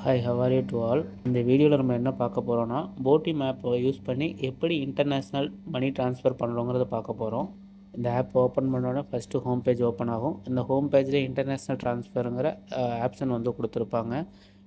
Hi, how are you to all. இந்த வீடியோவில் நம்ம என்ன பார்க்க போகிறோம்னா, போட்டி மேப்பை யூஸ் பண்ணி எப்படி இன்டர்நேஷ்னல் மணி ட்ரான்ஸ்ஃபர் பண்ணுறோங்கிறத பார்க்க போகிறோம். இந்த ஆப் ஓப்பன் பண்ணோன்னே ஃபஸ்ட்டு ஹோம் பேஜ் ஓப்பன் ஆகும். இந்த ஹோம் பேஜில் இன்டர்நேஷ்னல் ட்ரான்ஸ்ஃபருங்கிற ஆப்ஷன் கொடுத்துருப்பாங்க.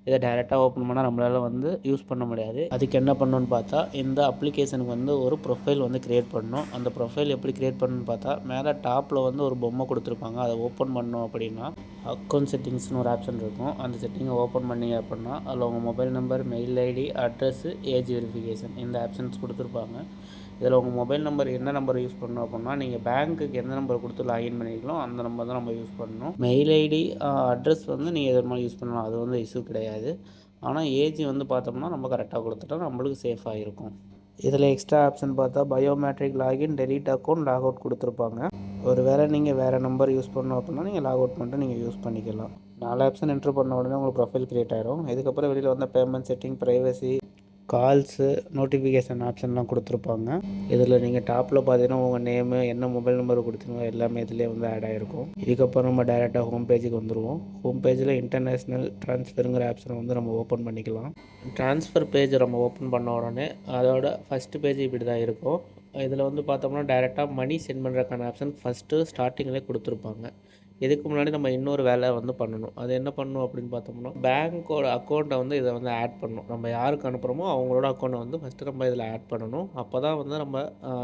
இதை டைரெக்டாக ஓப்பன் பண்ணால் நம்மளால் யூஸ் பண்ண முடியாது. அதுக்கு என்ன பண்ணணுன்னு பார்த்தா, இந்த அப்ளிகேஷனுக்கு ஒரு ப்ரொஃபைல் க்ரியேட் பண்ணணும். அந்த ப்ரொஃபைல் எப்படி க்ரியேட் பண்ணணுன்னு பார்த்தா, மேலே டாப்பில் ஒரு பொம்மை கொடுத்துருப்பாங்க. அதை ஓப்பன் பண்ணோம் அப்படின்னா அக்கௌண்ட் செட்டிங்ஸ்னு ஒரு ஆப்ஷன் இருக்கும். அந்த செட்டிங்கை ஓப்பன் பண்ணிங்க அப்படின்னா அதில் உங்கள் mobile number, mail ID, address, age verification இந்த ஆப்ஷன்ஸ் கொடுத்துருப்பாங்க. இதில் உங்கள் மொபைல் நம்பர் என்ன நம்பர் யூஸ் பண்ணணும் அப்படின்னா, நீங்கள் பேங்க்குக்கு எந்த நம்பர் கொடுத்து லாகின் பண்ணிக்கலாம் அந்த நம்பர் தான் நம்ம யூஸ் பண்ணணும். மெயில் ஐடி, அட்ரஸ் நீங்கள் எது மாதிரி யூஸ் பண்ணலாம், அது இஷ்யூ கிடையாது. ஆனால் ஏஜ் பார்த்தோம்னா நம்ம கரெக்டாக கொடுத்துட்டா நம்மளுக்கு சேஃபாக இருக்கும். இதில் எக்ஸ்ட்ரா ஆப்ஷன் பார்த்தா biometric login, delete account, log out கொடுத்துருப்பாங்க. ஒரு வேளை நீங்கள் வேறு நம்பர் யூஸ் பண்ணணும் அப்படின்னா நீங்கள் லாக் அவுட் பண்ணிட்டு நீங்கள் யூஸ் பண்ணிக்கலாம். 4 ஆப்ஷன் என்ட்ரு பண்ண உடனே உங்களுக்கு ப்ரொஃபைல் க்ரியேட் ஆகிடும். இதுக்கப்புறம் வெளியில் வந்த payment setting, privacy, calls, notification ஆப்ஷன்லாம் கொடுத்துருப்பாங்க. இதில் நீங்கள் டாப்பில் பார்த்தீங்கன்னா உங்கள் நேமு, என்ன மொபைல் நம்பர் கொடுத்துருங்க எல்லாமே இதிலே ஆட் ஆகிருக்கும். இதுக்கப்புறம் நம்ம டைரெக்டாக ஹோம் பேஜுக்கு வந்துடுவோம். ஹோம் பேஜில் இன்டர்நேஷ்னல் ட்ரான்ஸ்ஃபருங்கிற ஆப்ஷனை நம்ம ஓப்பன் பண்ணிக்கலாம். ட்ரான்ஸ்ஃபர் பேஜை நம்ம ஓப்பன் பண்ண உடனே அதோட ஃபஸ்ட்டு பேஜ் இப்படி தான் இருக்கும். இதில் பார்த்தோம்னா டைரெக்டாக மணி சென்ட் பண்ணுறதுக்கான ஆப்ஷன் ஃபஸ்ட்டு ஸ்டார்டிங்லேயே கொடுத்துருப்பாங்க. இதுக்கு முன்னாடி நம்ம இன்னொரு வேலை பண்ணணும். அது என்ன பண்ணணும் அப்படின்னு பார்த்தோம்னா, பேங்க்கோட அக்கௌண்ட்டை இதை ஆட் பண்ணணும். நம்ம யாருக்கு அனுப்புகிறோமோ அவங்களோட அக்கௌண்ட்டை ஃபஸ்ட்டு நம்ம இதில் ஆட் பண்ணணும். அப்போ தான் நம்ம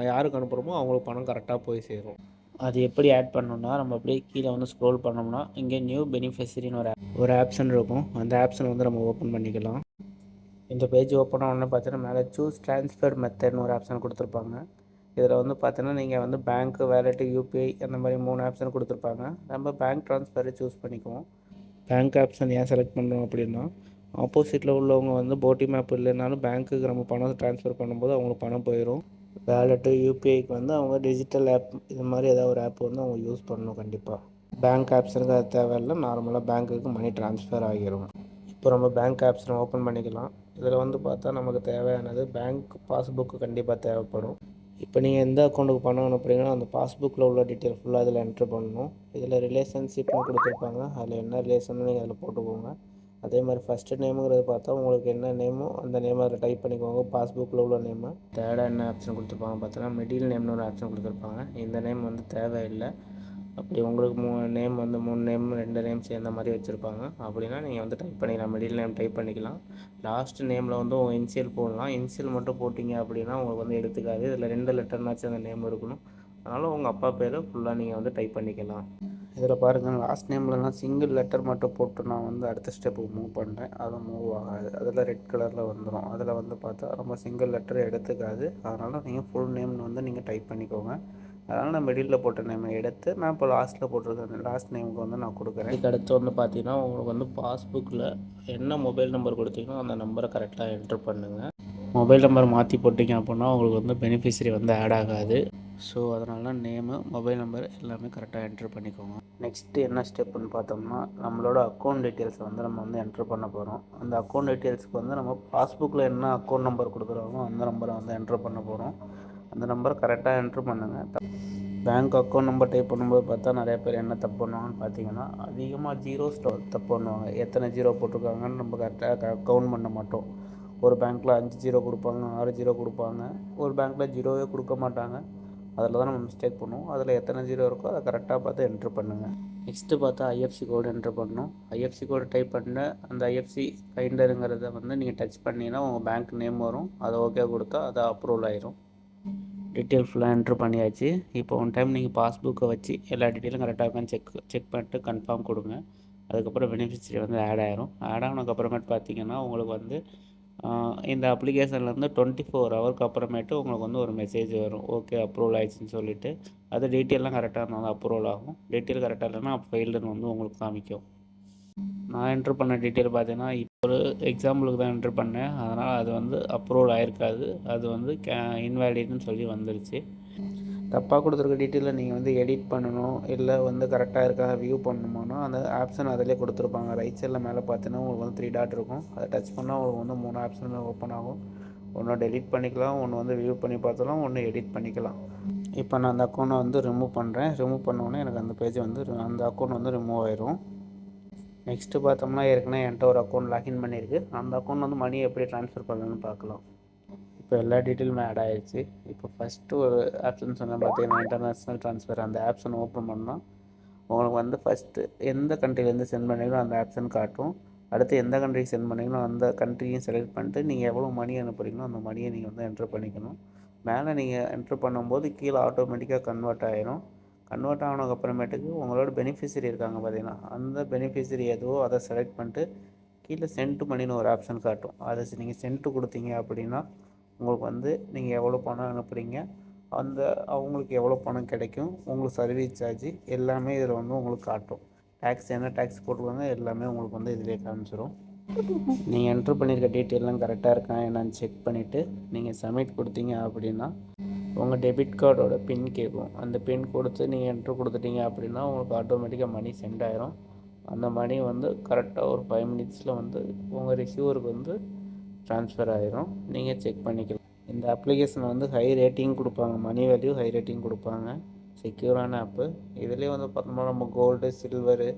யாருக்கு அனுப்புகிறோமோ அவங்களுக்கு பணம் கரெக்டாக போய் சேரும். அது எப்படி ஆட் பண்ணணும்னா, நம்ம அப்படியே கீழே ஸ்க்ரோல் பண்ணோம்னா இங்கே நியூ பெனிஃபிஷரின்னு ஒரு ஆப்ஷன் இருக்கும். அந்த ஆப்ஷனை நம்ம ஓப்பன் பண்ணிக்கலாம். இந்த பேஜ் ஓப்பன் ஆனோடனே பார்த்தீங்கன்னா மேலே சூஸ் ட்ரான்ஸ்ஃபர் மெத்தட்னு ஒரு ஆப்ஷன் கொடுத்துருப்பாங்க. இதில் பார்த்தீங்கன்னா நீங்கள் பேங்க்கு, வேலெட்டு, யூபிஐ அந்த மாதிரி 3 ஆப்ஷன் கொடுத்துருப்பாங்க. நம்ம பேங்க் ட்ரான்ஸ்ஃபரை சூஸ் பண்ணிக்குவோம். பேங்க் ஆப்ஷன் ஏன் செலக்ட் பண்ணுறோம் அப்படின்னா, ஆப்போசிட்டில் உள்ளவங்க போட்டி மேப் இல்லைனாலும் பேங்க்குக்கு நம்ம பணம் ட்ரான்ஸ்ஃபர் பண்ணும்போது அவங்களுக்கு பணம் போயிடும். வேலெட்டு, யூபிஐக்கு அவங்க டிஜிட்டல் ஆப் இது மாதிரி ஏதாவது ஒரு ஆப் அவங்க யூஸ் பண்ணணும் கண்டிப்பாக. பேங்க் ஆப்ஷனுக்கு அது தேவையில்லை, நார்மலாக பேங்க்குக்கு மணி ட்ரான்ஸ்ஃபர் ஆகிரும். இப்போ நம்ம பேங்க் ஆப்ஷனை ஓப்பன் பண்ணிக்கலாம். இதில் பார்த்தா நமக்கு தேவையானது பேங்க் பாஸ்புக்கு கண்டிப்பாக தேவைப்படும். இப்போ நீங்கள் எந்த அக்கௌண்ட்டுக்கு பணம் அனுப்புகிறீங்களோ அந்த பாஸ்புக்கில் உள்ள டீட்டெயில் ஃபுல்லாக இதில் என்ட்ரு பண்ணணும். இதில் ரிலேஷன்ஷிப்னு கொடுத்துருப்பாங்க. அதில் என்ன ரிலேஷன் நீங்கள் அதில் போட்டுக்கோங்க. அதே மாதிரி ஃபஸ்ட்டு நேமுங்கிறது பார்த்தா உங்களுக்கு என்ன நேமோ அந்த நேமை அதில் டைப் பண்ணிக்கோங்க, பாஸ்புக்கில் உள்ள நேமு. தேர்டாக என்ன ஆப்ஷன் கொடுத்துருப்பாங்க பார்த்தோன்னா மிடில் நேம்னு ஒரு ஆப்ஷன் கொடுத்துருப்பாங்க. இந்த நேம் தேவையில்லை. அப்படி உங்களுக்கு 3 நேம் 3 நேம் 2 நேம் சேர்ந்த மாதிரி வச்சுருப்பாங்க. அப்படின்னா நீங்கள் டைப் பண்ணிக்கலாம், மிடில் நேம் டைப் பண்ணிக்கலாம். லாஸ்ட் நேமில் உங்கள் இன்சியல் போடலாம். இன்சியல் மட்டும் போட்டிங்க அப்படின்னா உங்களுக்கு எடுத்துக்காது. இதில் 2 லெட்டர்னாச்சும் அந்த நேம் இருக்கணும். அதனால் உங்கள் அப்பா பேர் ஃபுல்லாக நீங்கள் டைப் பண்ணிக்கலாம். இதில் பாருங்கள், லாஸ்ட் நேம்லலாம் சிங்கிள் லெட்டர் மட்டும் போட்டு நான் அடுத்த ஸ்டெப்புக்கு மூவ் பண்ணுறேன். அது மூவ் ஆகாது. அதில் ரெட் கலரில் வந்துடும். அதில் பார்த்தா ரொம்ப சிங்கிள் லெட்டர் எடுத்துக்காது. அதனால் நீங்கள் ஃபுல் நேம் நீங்கள் டைப் பண்ணிக்கோங்க. அதனால் நான் மிடில் போட்ட நேமை எடுத்து நான் இப்போ லாஸ்ட்டில் போட்டிருக்கேன். லாஸ்ட் நேமுக்கு நான் கொடுக்குறேன். இதுக்கு அடுத்து பார்த்தீங்கன்னா உங்களுக்கு பாஸ்புக்கில் என்ன மொபைல் நம்பர் கொடுத்தீங்களோ அந்த நம்பரை கரெக்டாக என்ட்ரு பண்ணுங்கள். மொபைல் நம்பர் மாற்றி போட்டிங்க அப்படின்னா உங்களுக்கு பெனிஃபிஷரி ஆட் ஆகாது. ஸோ அதனால நேமு, மொபைல் நம்பர் எல்லாமே கரெக்டாக என்ட்ரு பண்ணிக்கோங்க. நெக்ஸ்ட்டு என்ன ஸ்டெப்புன்னு பார்த்தோம்னா, நம்மளோட அக்கௌண்ட் டீட்டெயில்ஸை நம்ம என்ட்ரு பண்ண போகிறோம். அந்த அக்கௌண்ட் டீட்டெயில்ஸுக்கு நம்ம பாஸ்புக்கில் என்ன அக்கௌண்ட் நம்பர் கொடுக்குறோமோ அந்த நம்பரை என்ட்ரு பண்ண போகிறோம். அந்த நம்பரை கரெக்டாக என்ட்ரு பண்ணுங்கள். பேங்க் அக்கௌண்ட் நம்பர் டைப் பண்ணும்போது பார்த்தா நிறைய பேர் என்ன தப்பு பண்ணுவாங்கன்னு பார்த்தீங்கன்னா, அதிகமாக ஜீரோஸ் தப்பு பண்ணுவாங்க. எத்தனை ஜீரோ போட்டிருக்காங்கன்னு நம்ம கரெக்டாக கவுண்ட் பண்ண மாட்டோம். ஒரு பேங்க்கில் 5 ஜீரோ கொடுப்பாங்க, 6 ஜீரோ கொடுப்பாங்க. ஒரு பேங்க்கில் ஜீரோவே கொடுக்க மாட்டாங்க. அதில் தான் நம்ம மிஸ்டேக் பண்ணுவோம். அதில் எத்தனை ஜீரோ இருக்கோ அதை கரெக்டாக பார்த்து என்ட்ரு பண்ணுங்கள். நெக்ஸ்ட்டு பார்த்தா ஐஎஃப்சி கோடு என்ட்ரு பண்ணணும். ஐஎஃப்சி கோடு டைப் பண்ண அந்த ஐஎஃப்சி ஃபைண்டருங்கிறத நீங்கள் டச் பண்ணிங்கன்னா உங்கள் பேங்க் நேம் வரும். அதை ஓகே கொடுத்தா அது அப்ரூவல் ஆயிரும். டீட்டெயில் ஃபுல்லாக என்ட்ரு பண்ணியாச்சு. இப்போ ஒன் டைம் நீங்கள் பாஸ்புக்கை வச்சு எல்லா டீட்டெயிலும் கரெக்டாக இருக்கான்னு செக் பண்ணிட்டு கன்ஃபார்ம் கொடுங்க. அதுக்கப்புறம் பெனிஃபிஷரி ஆட் ஆயிரும். ஆட் ஆனதுக்கப்புறமேட்டு பார்த்தீங்கன்னா உங்களுக்கு இந்த அப்ளிகேஷன்லேருந்து 24 ஹவருக்கு அப்புறமேட்டு உங்களுக்கு ஒரு மெசேஜ் வரும். ஓகே அப்ரூவல் ஆயிடுச்சுன்னு சொல்லிவிட்டு. அது டீட்டெயிலாம் கரெக்டாக இருந்தால் அப்ரூவல் ஆகும். டீட்டெயில் கரெக்டாக இல்லைன்னா ஃபெயில்டுன்னு உங்களுக்கு காமிக்கும். நான் என்ட்ரு பண்ண டீட்டெயில் பார்த்தீங்கன்னா இப்போ ஒரு எக்ஸாம்பிளுக்கு தான் என்ட்ரு பண்ணேன். அதனால் அது அப்ரூவல் ஆகிருக்காது. அது இன்வேலிட்னு சொல்லி வந்துருச்சு. தப்பாக கொடுத்துருக்க டீட்டெயிலை நீங்கள் எடிட் பண்ணணும், இல்லை கரெக்டாக இருக்கா வியூ பண்ணணுமானா அந்த ஆப்ஷன் அதிலே கொடுத்துருப்பாங்க. ரைட் சைடில் மேலே பார்த்தீங்கன்னா உங்களுக்கு 3 டாட் இருக்கும். அதை டச் பண்ணால் உங்களுக்கு 3 ஆப்ஷன் ஓப்பன் ஆகும். ஒன்று டெலிட் பண்ணிக்கலாம், ஒன்று வியூ பண்ணி பார்த்தலாம், ஒன்று எடிட் பண்ணிக்கலாம். இப்போ நான் அந்த அக்கௌண்ட்டை ரிமூவ் பண்ணுறேன். ரிமூவ் பண்ணோன்னே எனக்கு அந்த பேஜ் அந்த அக்கௌண்ட் ரிமூவ் ஆயிரும். நெக்ஸ்ட்டு பார்த்தோம்னா ஏற்கனவே என்கிட்ட ஒரு அக்கௌண்ட் லாகின் பண்ணியிருக்கு. அந்த அக்கௌண்ட் வந்து மணி எப்படி ட்ரான்ஸ்ஃபர் பண்ணணும்னு பார்க்கலாம். இப்போ எல்லா டீட்டெயிலுமே ஆட் ஆகிடுச்சு. இப்போ ஃபஸ்ட்டு ஒரு ஆப்ஷன் சொன்னால் பார்த்தீங்கன்னா இன்டர்நேஷ்னல் ட்ரான்ஸ்ஃபர். அந்த ஆப்ஷன் ஓப்பன் பண்ணால் உங்களுக்கு வந்து ஃபஸ்ட்டு எந்த கண்ட்ரிலேருந்து சென்ட் பண்ணீங்களோ அந்த ஆப்ஷன் காட்டும். அடுத்து எந்த கண்ட்ரிக்கு சென்ட் பண்ணீங்களோ அந்த கண்ட்ரியும் செலக்ட் பண்ணிட்டு நீங்கள் எவ்வளோ மணி அனுப்புகிறீங்களோ அந்த மணியை நீங்கள் வந்து என்ட்ரு பண்ணிக்கணும். மேலே நீங்கள் என்ட்ரு பண்ணும்போது கீழே ஆட்டோமேட்டிக்காக கன்வெர்ட் ஆகிரும். கன்வெர்ட் ஆனதுக்கப்புறமேட்டுக்கு உங்களோட பெனிஃபிஷரி இருக்காங்க பார்த்தீங்கன்னா, அந்த பெனிஃபிஷரி எதுவோ அதை செலக்ட் பண்ணிட்டு கீழே சென்ட் மணின்னு ஒரு ஆப்ஷன் காட்டும். அதை நீங்கள் சென்ட்டு கொடுத்தீங்க அப்படின்னா உங்களுக்கு வந்து நீங்கள் எவ்வளோ பணம் அனுப்புகிறீங்க, அந்த அவங்களுக்கு எவ்வளோ பணம் கிடைக்கும், உங்களுக்கு சர்வீஸ் சார்ஜ் எல்லாமே இதில் வந்து உங்களுக்கு காட்டும். டேக்ஸ் என்ன டேக்ஸ் போட்டுருவாங்க எல்லாமே உங்களுக்கு வந்து இதிலே காமிச்சிடும். நீங்கள் என்ட்ரு பண்ணியிருக்க டீட்டெயிலாம் கரெக்டாக இருக்கா என்னன்னு செக் பண்ணிவிட்டு நீங்கள் சப்மிட் கொடுத்தீங்க அப்படின்னா உங்கள் டெபிட் கார்டோட பின் கேட்கும். அந்த பின் கொடுத்து நீங்கள் என்ட்ரு கொடுத்துட்டீங்க அப்படின்னா உங்களுக்கு ஆட்டோமேட்டிக்காக மணி சென்ட் ஆயிரும். அந்த மணி வந்து கரெக்டாக ஒரு 5 மினிட்ஸில் வந்து உங்கள் ரிசீவருக்கு வந்து ட்ரான்ஸ்ஃபர் ஆகிரும். நீங்கள் செக் பண்ணிக்கலாம். இந்த அப்ளிகேஷன் வந்து ஹை ரேட்டிங் கொடுப்பாங்க, மணி வேல்யூ ஹை ரேட்டிங் கொடுப்பாங்க. செக்யூரான ஆப்பு. இதுலேயே வந்து பார்த்தோம்னா நம்ம கோல்டு சில்வரு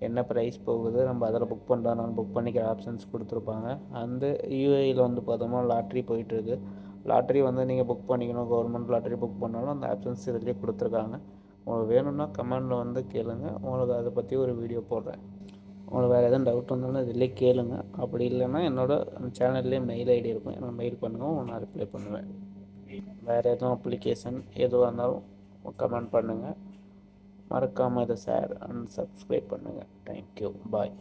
என்ன ப்ரைஸ் போகுது நம்ம அதில் புக் பண்ணுறதுனாலும் புக் பண்ணிக்கிற ஆப்ஷன்ஸ் கொடுத்துருப்பாங்க. அந்த யூஏயில் வந்து பார்த்தோம்னா லாட்ரி போயிட்டுருக்கு. லாட்ரி வந்து நீங்கள் புக் பண்ணிக்கணும், கவர்மெண்ட் லாட்ரி புக் பண்ணாலும் அந்த ஆப்ஷன்ஸ் இதிலே கொடுத்துருக்காங்க. உங்களுக்கு வேணும்னா கமெண்டில் வந்து கேளுங்க, உங்களுக்கு அதை பற்றி ஒரு வீடியோ போடுறேன். உங்களுக்கு வேறு எதுவும் டவுட் வந்தாலும் இதிலே கேளுங்க. அப்படி இல்லைன்னா என்னோடய சேனல்லே மெயில் ஐடி இருக்கும், எனக்கு மெயில் பண்ணுங்கள், நான் ரிப்ளை பண்ணுவேன். வேறு எதுவும் அப்ளிகேஷன் எதுவாக இருந்தாலும் கமெண்ட் பண்ணுங்கள். மறக்காமல் இதை ஷேர் அண்ட் சப்ஸ்கிரைப் பண்ணுங்கள். தேங்க்யூ, பாய்.